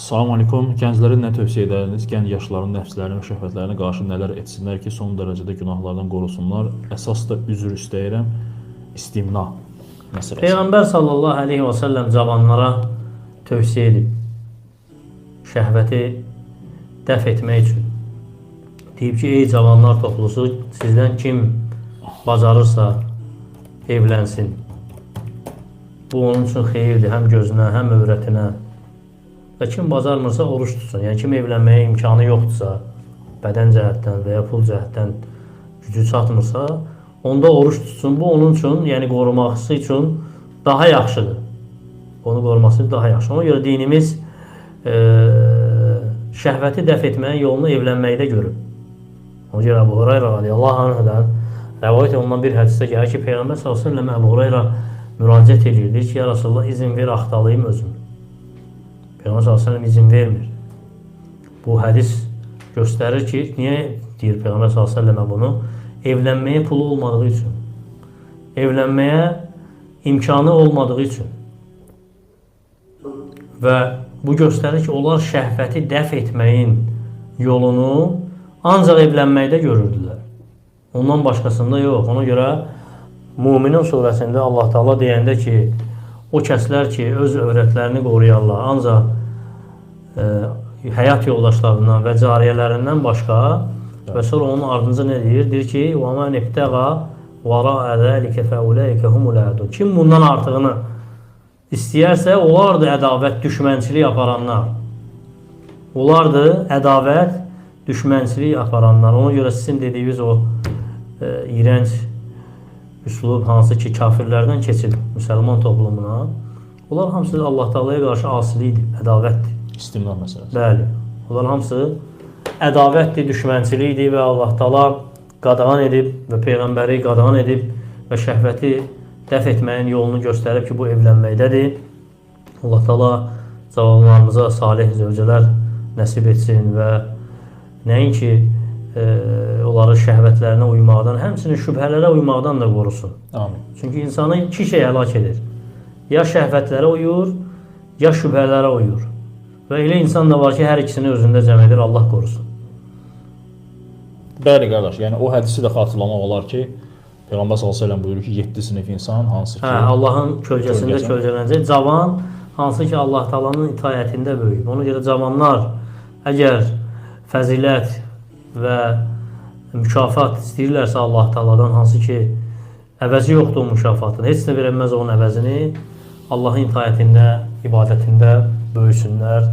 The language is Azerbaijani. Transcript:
Salam aleykum. Gənclərə nə tövsiyə edərsiniz? Gənc yaşların nəfslərini və şəhvətlərinə qarşı nələr etsinlər ki, son dərəcədə günahlardan qorusunlar? Əsas da üzr istəyirəm, istimna məsələsi. Peyğəmbər sallallahu aleyhi və səlləm cavanlara tövsiyə edib şəhvəti dəf etmək üçün. Deyib ki, ey cavanlar toxlusu, sizdən kim bacarırsa evlənsin. Bu onun üçün xeyirdir, həm gözünə, həm övrətinə. Və kim bacarmırsa oruç tutsun. Yəni kim evlənməyə imkanı yoxdursa, bədən cəhətdən və ya pul cəhətdən gücü çatmırsa, onda oruç tutsun. Bu onun üçün, yəni qoruması üçün daha yaxşıdır. Onu qoruması daha yaxşı. Ona görə dinimiz şəhvəti dəf etməyin yolunu evlənməkdə görüb. Ona görə Əbu Hurayra radiyallahu anhudan rəvayət olunan bir hədisdə gəlir ki, Peyğəmbər sallallahu əleyhi və səlləm Əbu Hurayra müraciət edirdi ki, ya Rasulullah izin ver axtalayım özümü. Peyğəmbər sallallahu əleyhi və səlləm izin vermir. Bu hədis göstərir ki, niyə deyir Peyğəmbər sallallahu əleyhi və səlləmə bunu? Evlənməyə pulu olmadığı üçün. Evlənməyə imkanı olmadığı üçün. Və bu göstərir ki, onlar şəhvəti dəf etməyin yolunu ancaq evlənməkdə görürdülər. Ondan başqasında yox. Ona görə Müminin surəsində Allah Teala deyəndə ki, o kəslər ki, öz övrətlərini qoruyarlar, ancaq həyat yoldaşlarından və cariyələrindən başqa və sonra onun ardınca nə deyir? Deyir ki, وَمَنْ اِبْتَغَى وَرَاءَ ذَٰلِكَ فَاُولَٰئِكَ هُمُ الْعَادُونَ. Kim bundan artığını istəyərsə, onlardır ədavət, düşmənçilik aparanlar. Onlardır ədavət, düşmənçilik aparanlar. Ona görə sizin dediyiniz o iğrənc üslub hansı ki, kafirlərdən keçib müsəlman toplumuna, onlar hamısı Allah Teala'ya qarşı asilikdir, ədavətdir. İstimna məsələsi. Bəli. Onlar hamısı ədavətdir, düşmənçilikdir və Allah Teala qadağan edib və Peyğəmbəri qadağan edib və şəhvəti dəf etməyin yolunu göstərib ki, bu evlənməkdədir. Allah Teala cavanlarımıza salih zövcələr nəsib etsin və nəinki onları şəhvətlərinə uymaqdan, həmçinin şübhələrə uymaqdan da qorusun. Amin. Çünki insanı iki şey həlak edir. Ya şəhvətlərə uyur, ya şübhələrə uyur. Və elə insan da var ki, hər ikisini özündə cəm edir, Allah qorusun. Bəli qardaş, yəni o hədisi də xatırlamaq olar ki, Peyğəmbər sallallahu əleyhi və səlləm buyurur ki, 7 sinif insan hansı ki, Allahın kölgəsində kölgələnəcək cavan, hansı ki Allah Taala'nın itayətində böyüyüb. Ona görə cavanlar əgər fəzilət və mükafat istəyirlərsə Allah Taala'dan, hansı ki əvəzi yoxdur o mükafatın, heç nə verəməz onun əvəzini, Allahın itayətində, ibadətində böyüsünlər.